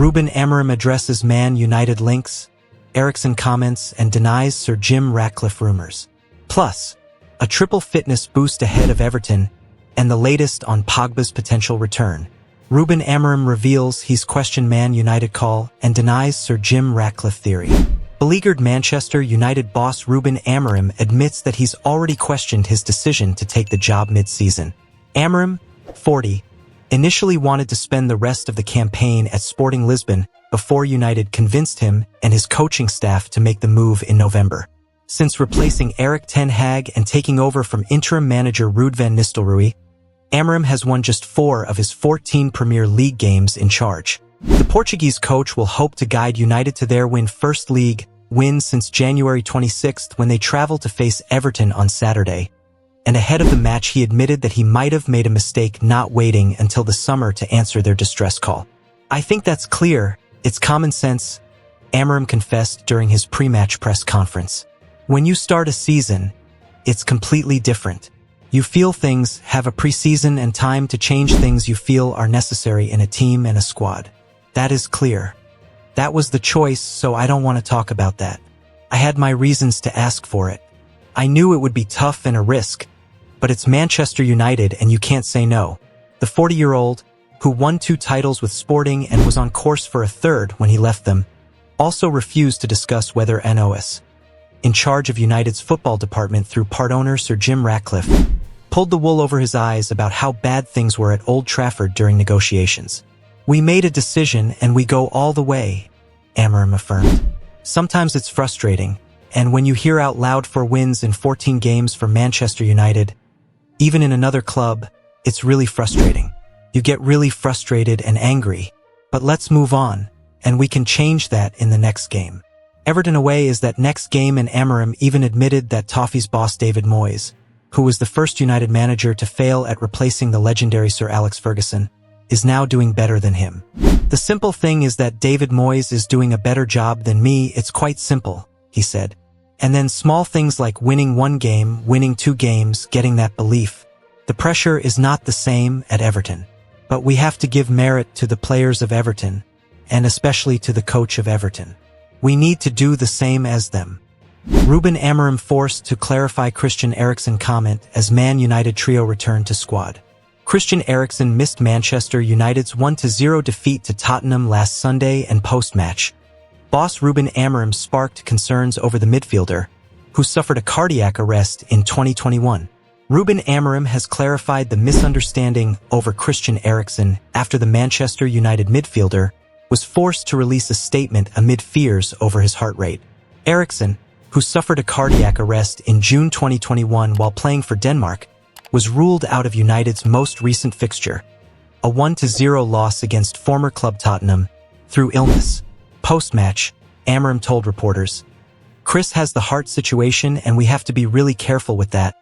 Ruben Amorim addresses Man United links, Erikson comments and denies Sir Jim Ratcliffe rumors. Plus, a triple fitness boost ahead of Everton, and the latest on Pogba's potential return. Ruben Amorim reveals he's questioned Man United call and denies Sir Jim Ratcliffe theory. Beleaguered Manchester United boss Ruben Amorim admits that he's already questioned his decision to take the job mid-season. Amorim, 40, initially wanted to spend the rest of the campaign at Sporting Lisbon before United convinced him and his coaching staff to make the move in November. Since replacing Erik ten Hag and taking over from interim manager Ruud van Nistelrooy, Amorim has won just 4 of his 14 Premier League games in charge. The Portuguese coach will hope to guide United to their first league win since January 26th when they travel to face Everton on Saturday. And ahead of the match he admitted that he might have made a mistake not waiting until the summer to answer their distress call. "I think that's clear. It's common sense," Amorim confessed during his pre-match press conference. "When you start a season, it's completely different. You feel things, have a preseason and time to change things you feel are necessary in a team and a squad. That is clear. That was the choice, so I don't want to talk about that. I had my reasons to ask for it. I knew it would be tough and a risk, but it's Manchester United and you can't say no." The 40-year-old, who won 2 titles with Sporting and was on course for a 3rd when he left them, also refused to discuss whether NOS, in charge of United's football department through part owner Sir Jim Ratcliffe, pulled the wool over his eyes about how bad things were at Old Trafford during negotiations. "We made a decision and we go all the way," Amorim affirmed. "Sometimes it's frustrating, and when you hear out loud 4 wins in 14 games for Manchester United, even in another club, it's really frustrating. You get really frustrated and angry, but let's move on, and we can change that in the next game." Everton away is that next game, and Amorim even admitted that Toffee's boss David Moyes, who was the first United manager to fail at replacing the legendary Sir Alex Ferguson, is now doing better than him. "The simple thing is that David Moyes is doing a better job than me. It's quite simple," he said. And then small things like winning 1 game, winning 2 games, getting that belief. "The pressure is not the same at Everton. But we have to give merit to the players of Everton, and especially to the coach of Everton. We need to do the same as them." Ruben Amorim forced to clarify Christian Eriksen comment as Man United trio returned to squad. Christian Eriksen missed Manchester United's 1-0 defeat to Tottenham last Sunday, and post-match, boss Ruben Amorim sparked concerns over the midfielder, who suffered a cardiac arrest in 2021. Ruben Amorim has clarified the misunderstanding over Christian Eriksen after the Manchester United midfielder was forced to release a statement amid fears over his heart rate. Eriksen, who suffered a cardiac arrest in June 2021 while playing for Denmark, was ruled out of United's most recent fixture, a 1-0 loss against former club Tottenham, through illness. Post-match, Amorim told reporters, "Chris has the heart situation and we have to be really careful with that.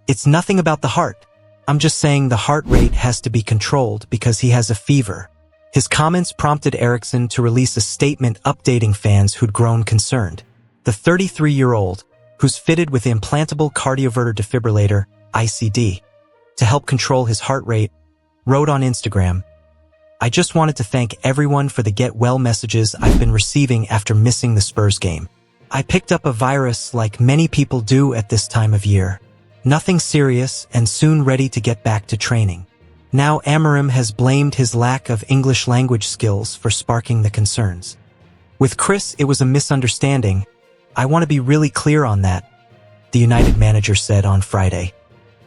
It's nothing about the heart. I'm just saying the heart rate has to be controlled because he has a fever." His comments prompted Eriksen to release a statement updating fans who'd grown concerned. The 33-year-old, who's fitted with implantable cardioverter defibrillator, ICD, to help control his heart rate, wrote on Instagram, "I just wanted to thank everyone for the get well messages I've been receiving after missing the Spurs game. I picked up a virus like many people do at this time of year. Nothing serious and soon ready to get back to training." Now Amorim has blamed his lack of English language skills for sparking the concerns. "With Chris, it was a misunderstanding. I want to be really clear on that," the United manager said on Friday.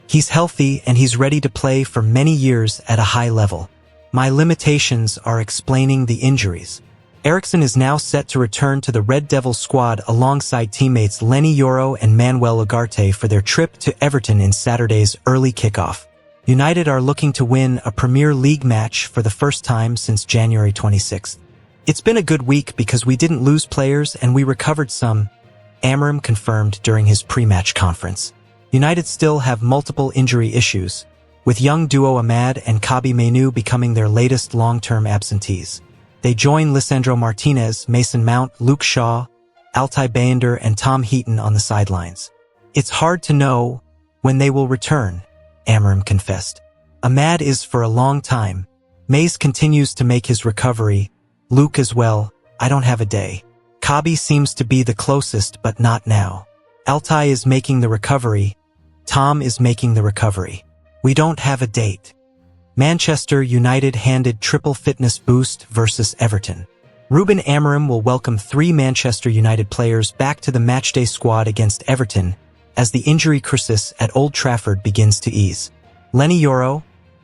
"He's healthy and he's ready to play for many years at a high level. My limitations are explaining the injuries." Eriksen is now set to return to the Red Devils squad alongside teammates Lenny Yoro and Manuel Ugarte for their trip to Everton in Saturday's early kickoff. United are looking to win a Premier League match for the first time since January 26th. "It's been a good week because we didn't lose players and we recovered some," Amorim confirmed during his pre-match conference. United still have multiple injury issues, with young duo Amad and Kobbie Mainoo becoming their latest long-term absentees. They join Lisandro Martinez, Mason Mount, Luke Shaw, Altay Bayender, and Tom Heaton on the sidelines. "It's hard to know when they will return," Amorim confessed. "Amad is for a long time. Mays continues to make his recovery. Luke as well, I don't have a day. Kabi seems to be the closest but not now. Altay is making the recovery. Tom is making the recovery. We don't have a date. Manchester United handed triple fitness boost versus Everton. Ruben Amorim will welcome 3 Manchester United players back to the matchday squad against Everton as the injury crisis at Old Trafford begins to ease. Lenny Yoro,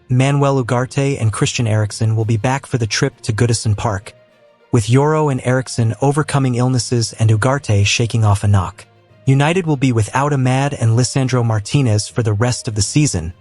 Manuel Ugarte and Christian Eriksen will be back for the trip to Goodison Park, with Yoro and Eriksen overcoming illnesses and Ugarte shaking off a knock. United will be without Ahmad and Lisandro Martinez for the rest of the season,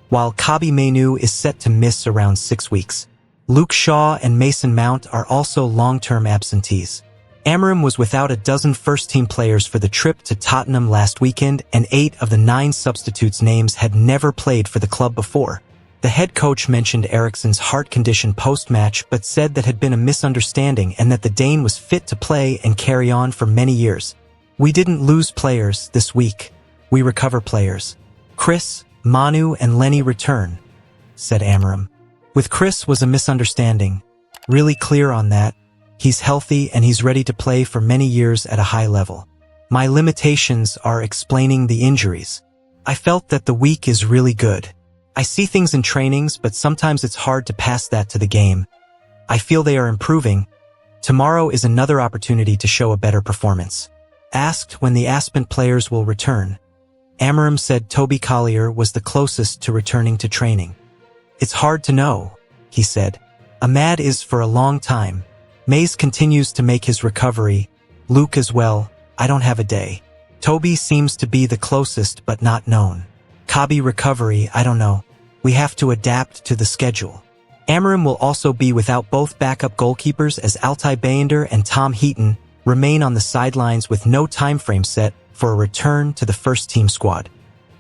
while Kabi Mainoo is set to miss around 6 weeks. Luke Shaw and Mason Mount are also long-term absentees. Amorim was without a dozen first-team players for the trip to Tottenham last weekend, and 8 of the 9 substitutes' names had never played for the club before. The head coach mentioned Eriksen's heart condition post-match but said that had been a misunderstanding and that the Dane was fit to play and carry on for many years. We didn't lose players this week. We recover players. Chris, Manu and Lenny return, said Amorim. With Chris was a misunderstanding. Really clear on that. He's healthy and he's ready to play for many years at a high level. My limitations are explaining the injuries. I felt that the week is really good. I see things in trainings, but sometimes it's hard to pass that to the game. I feel they are improving. Tomorrow is another opportunity to show a better performance. Asked when the Aspen players will return, Amorim said Toby Collier was the closest to returning to training. It's hard to know, he said. Ahmad is for a long time. Mays continues to make his recovery. Luke as well, I don't have a day. Toby seems to be the closest but not known. Kabi recovery, I don't know. We have to adapt to the schedule. Amorim will also be without both backup goalkeepers as Altay Bayender and Tom Heaton remain on the sidelines with no time frame set for a return to the first-team squad.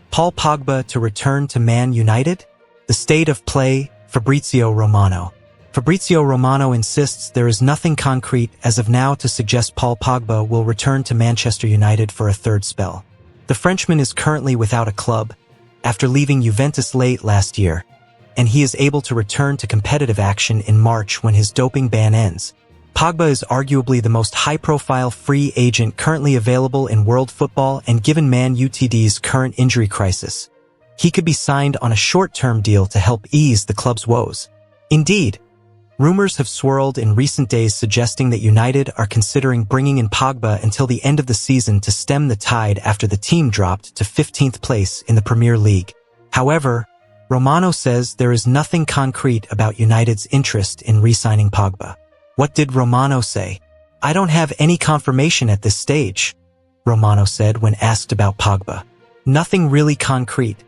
Paul Pogba to return to Man United? The state of play, Fabrizio Romano. Fabrizio Romano insists there is nothing concrete as of now to suggest Paul Pogba will return to Manchester United for a third spell. The Frenchman is currently without a club after leaving Juventus late last year, and he is able to return to competitive action in March when his doping ban ends. Pogba is arguably the most high-profile free agent currently available in world football, and given Man Utd's current injury crisis, he could be signed on a short-term deal to help ease the club's woes. Indeed, rumors have swirled in recent days suggesting that United are considering bringing in Pogba until the end of the season to stem the tide after the team dropped to 15th place in the Premier League. However, Romano says there is nothing concrete about United's interest in re-signing Pogba. What did Romano say? I don't have any confirmation at this stage, Romano said when asked about Pogba. Nothing really concrete.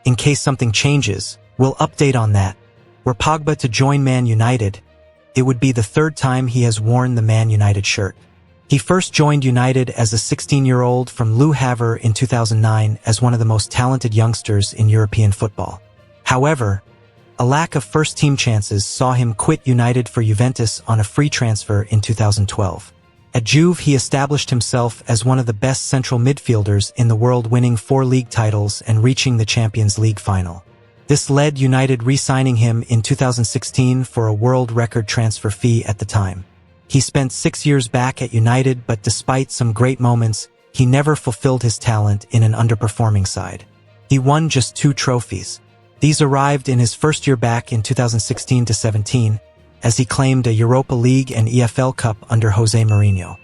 In case something changes, we'll update on that. Were Pogba to join Man United, it would be the 3rd time he has worn the Man United shirt. He first joined United as a 16-year-old from Le Havre in 2009 as one of the most talented youngsters in European football. However, a lack of first-team chances saw him quit United for Juventus on a free transfer in 2012. At Juve, he established himself as one of the best central midfielders in the world, winning 4 league titles and reaching the Champions League final. This led United re-signing him in 2016 for a world record transfer fee at the time. He spent 6 years back at United, but despite some great moments, he never fulfilled his talent in an underperforming side. He won just 2 trophies. These arrived in his first year back in 2016-17, as he claimed a Europa League and EFL Cup under Jose Mourinho.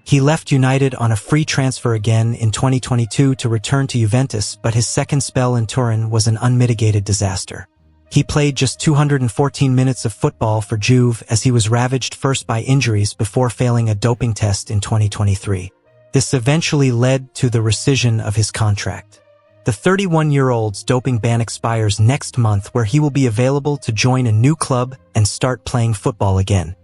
He left United on a free transfer again in 2022 to return to Juventus, but his second spell in Turin was an unmitigated disaster. He played just 214 minutes of football for Juve as he was ravaged first by injuries before failing a doping test in 2023. This eventually led to the rescission of his contract. The 31-year-old's doping ban expires next month, where he will be available to join a new club and start playing football again.